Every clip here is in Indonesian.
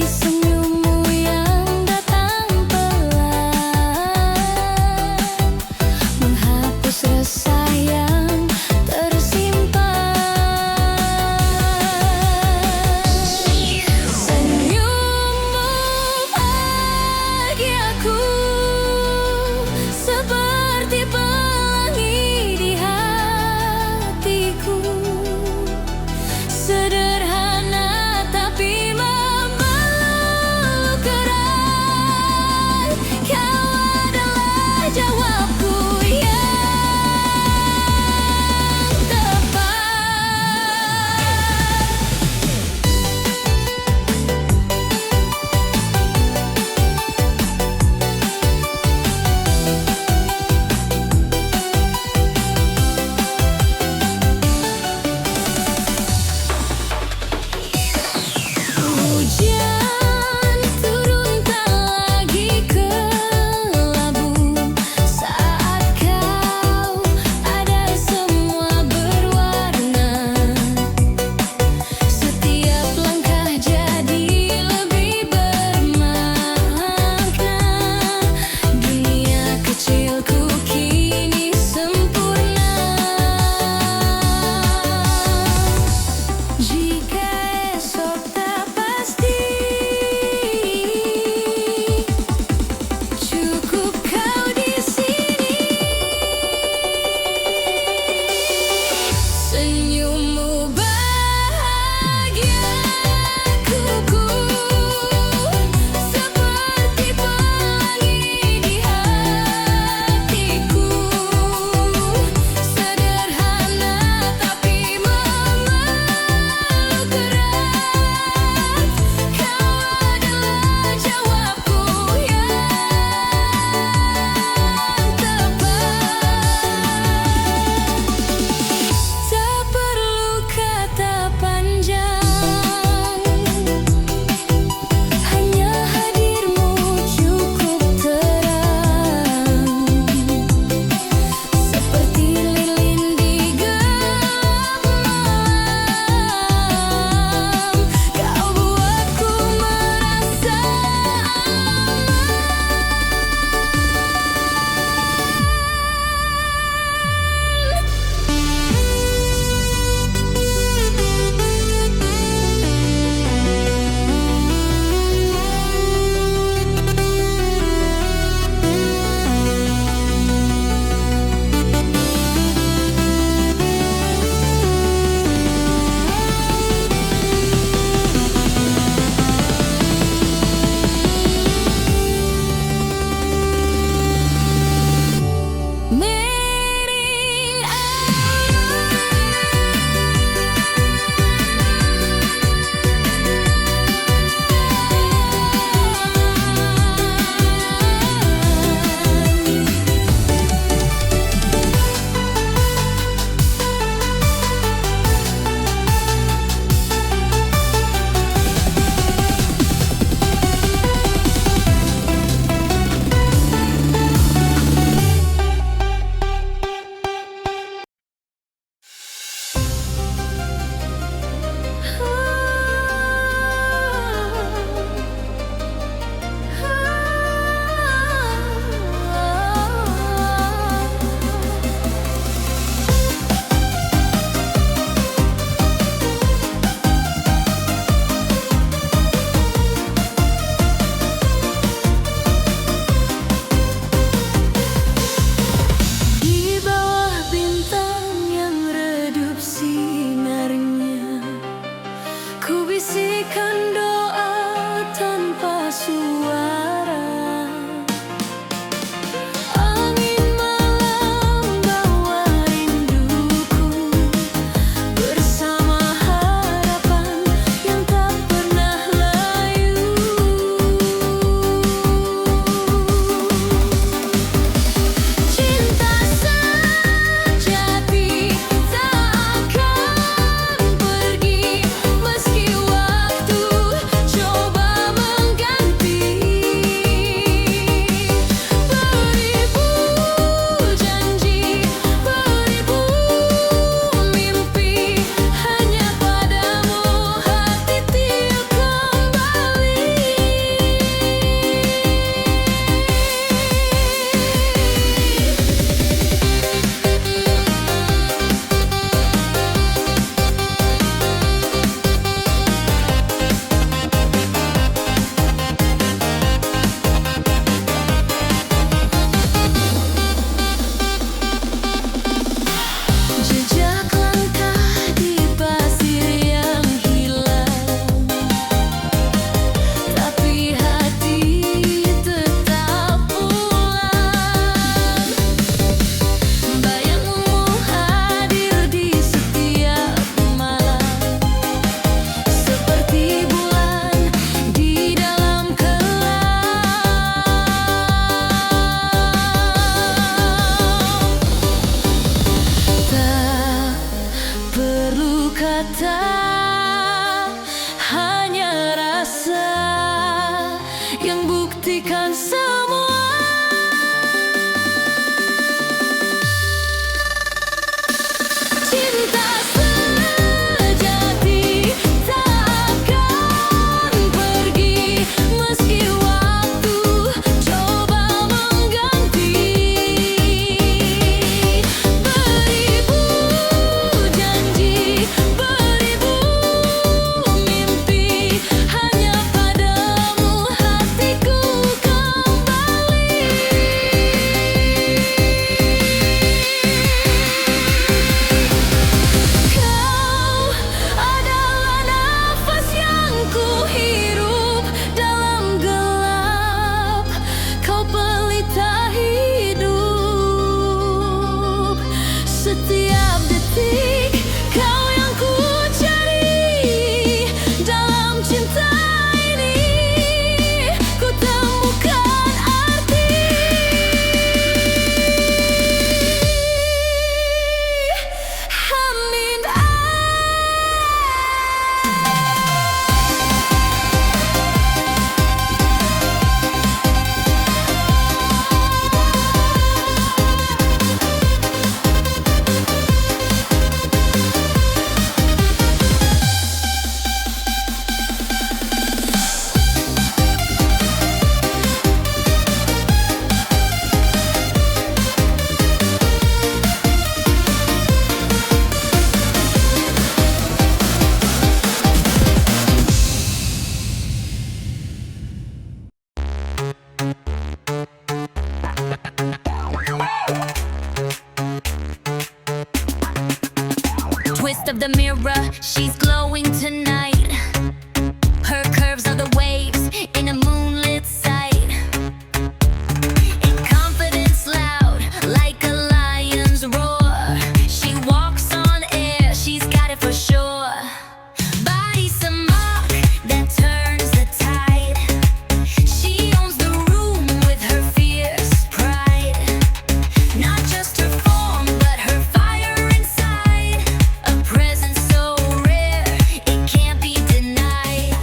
senyummu yang datang pelan, menghapus resah yang tersimpan. Senyummu bahagiaku, seperti pelangi di hatiku. Sederhana tapi membelah. yang buktikan semua. Cinta sejati tak akan pergi meski waktu coba mengganti. Beribu janji, beribu mimpi, hanya padamu hatiku kembali. Kau adalah nafas yang ku hirup dalam gelap. Kau pelita hidup. Setiap detik kau yang ku cari. Dalam cinta ini ku temukan arti. Amin. Twist of the mirror, she's glowing tonight. Her curves are the waves in a moonlit sight. In confidence loud, like a lion's roar. She walks on air, she's got it for sure. Body's a mark that turns the tide. She owns the room with her fierce pride. Not just her form, but her fire inside. A presence so rare, it can't be denied.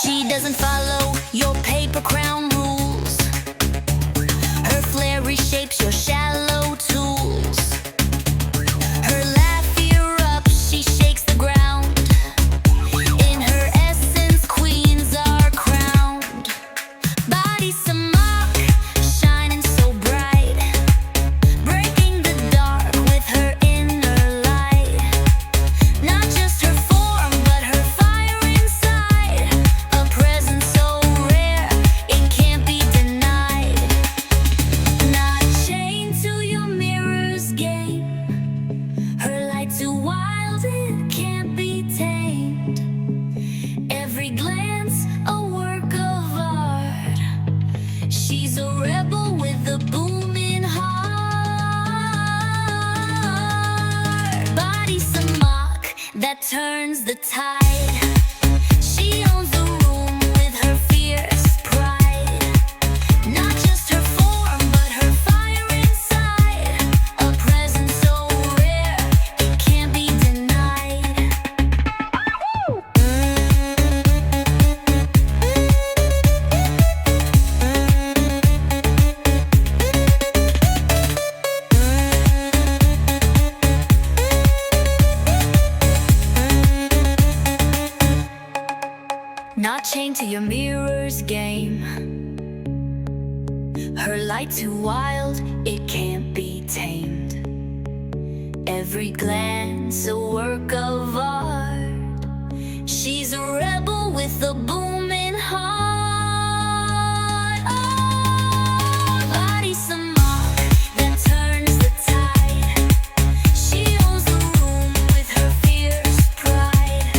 She doesn't follow your paper crown rules. Her flair reshapes your shallow tools. Her laugh erupts, she shakes the ground. In her essence, queens are crowned. Body's a mark, shining so bright. Breaking the dark with her inner light. Not just her form, but her fire inside. A presence so rare, it can't be denied. Not chained to your mirror's game. Her light too wild, it can't be tamed. Every glance, a work of art. She's a rebel with a booming heart. Body's a mark that turns the tide. She owns the room with her fierce pride. Not just her form, but her fire inside. A presence so rare, it can't be denied. Not chained to your mirror's game. Her light too wild, it can't be tamed. Every glance, a work of art. She's a rebel with a booming heart. Oh, body's a mark that turns the tide. She owns the room with her fierce pride.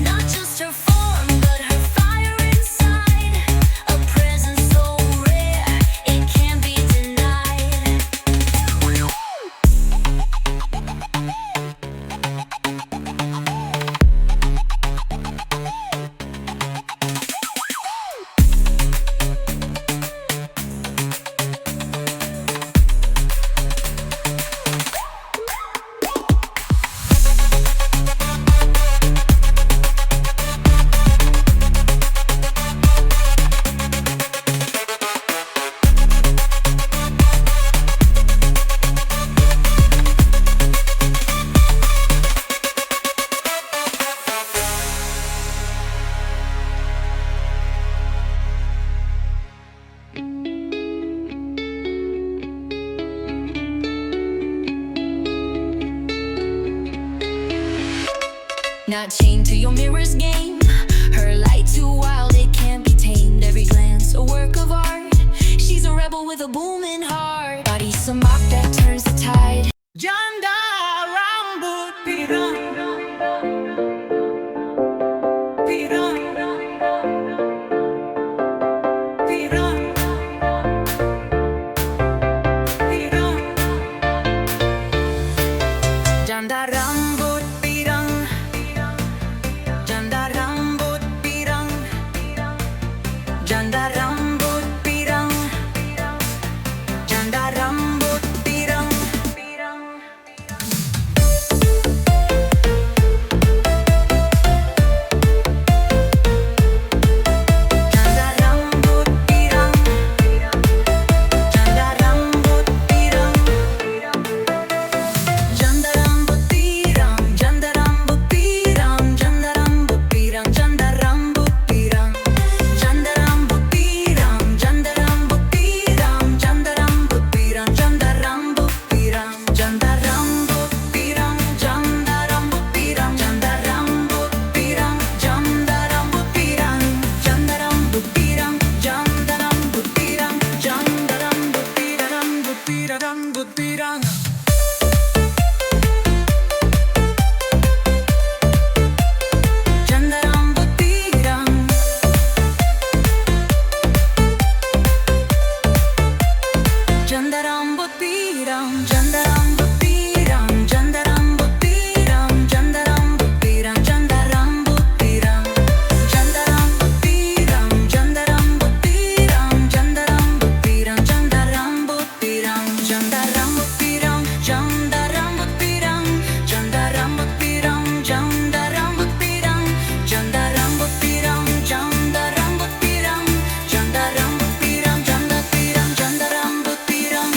Not just her form, but her fire inside. A presence so rare, it can't be denied. not chained to your mirror's game. Her light too wild, it can't be tamed. Every glance, a work of art. She's a rebel with a booming heart. Body semak that turns the tide. Janda rambut pirang, pirang, pirang, pirang. Janda rambut pirang, janda rambut pirang, janda rambut pirang, janda rambut pirang. Janda rambut pirang, janda rambut pirang, janda rambut pirang, janda rambut pirang, janda rambut pirang, janda rambut pirang, janda rambut pirang, janda rambut pirang, janda rambut pirang, janda rambut pirang, janda rambut pirang, janda rambut pirang, janda rambut pirang, janda rambut pirang, janda rambut pirang, janda rambut pirang, janda rambut pirang, rambut pirang, rambut pirang. Janda rambut pirang, janda rambut pirang, janda rambut pirang, janda rambut pirang, janda rambut pirang, janda rambut pirang, janda rambut pirang, janda rambut pirang, janda rambut pirang, janda rambut pirang, janda rambut pirang, janda rambut pirang, janda rambut pirang, janda rambut pirang, janda rambut pirang, janda rambut pirang, janda rambut pirang, janda pirang, janda rambut pirang.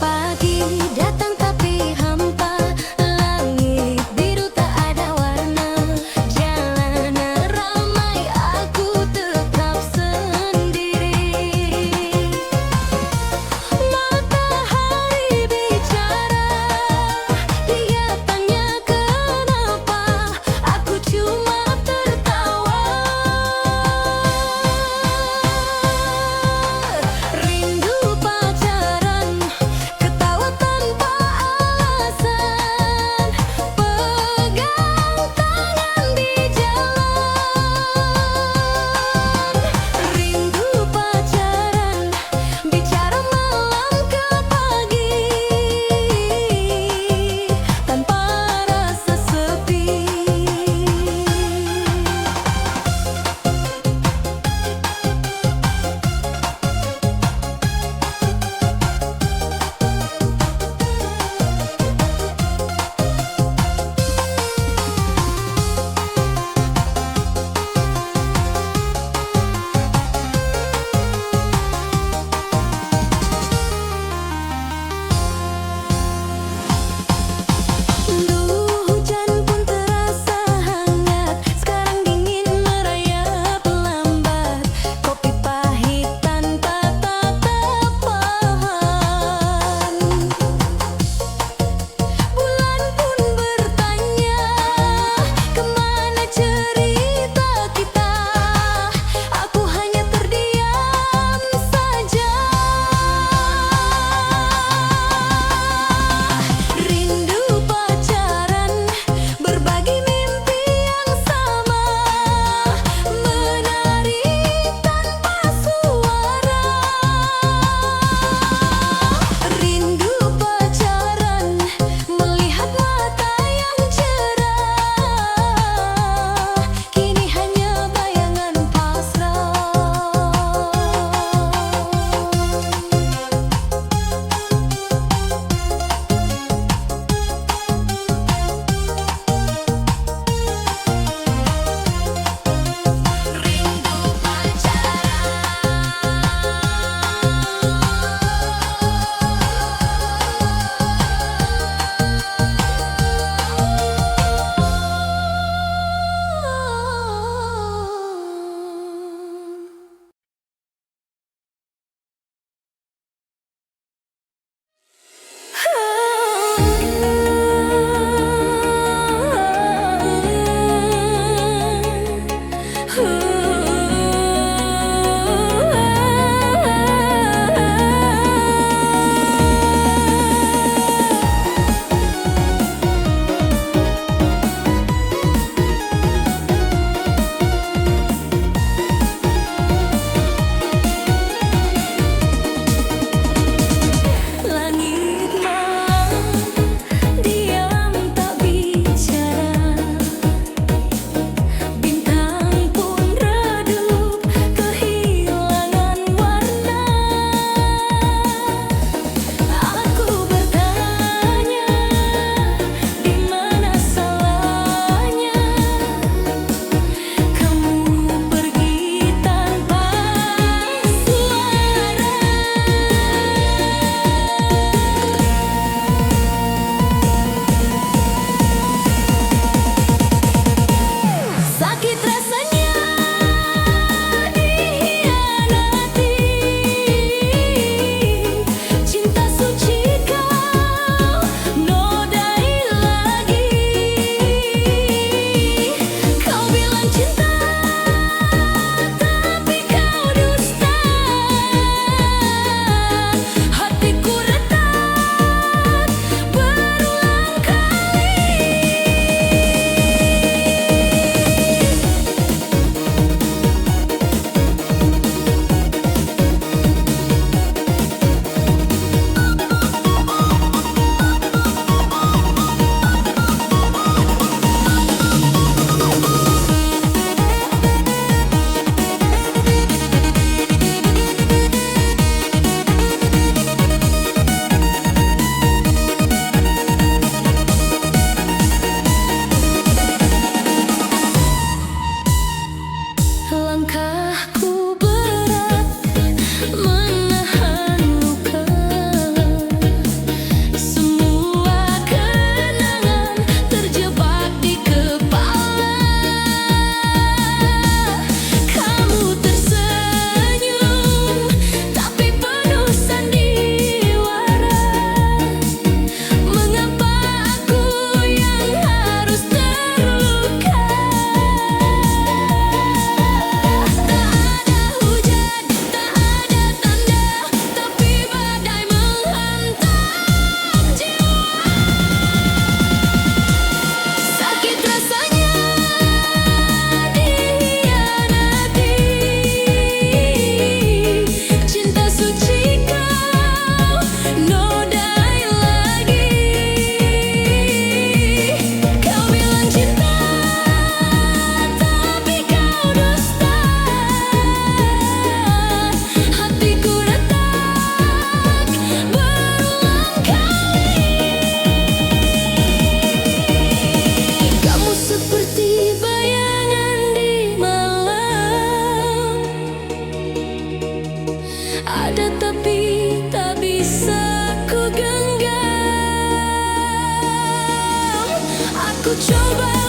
Pagi coba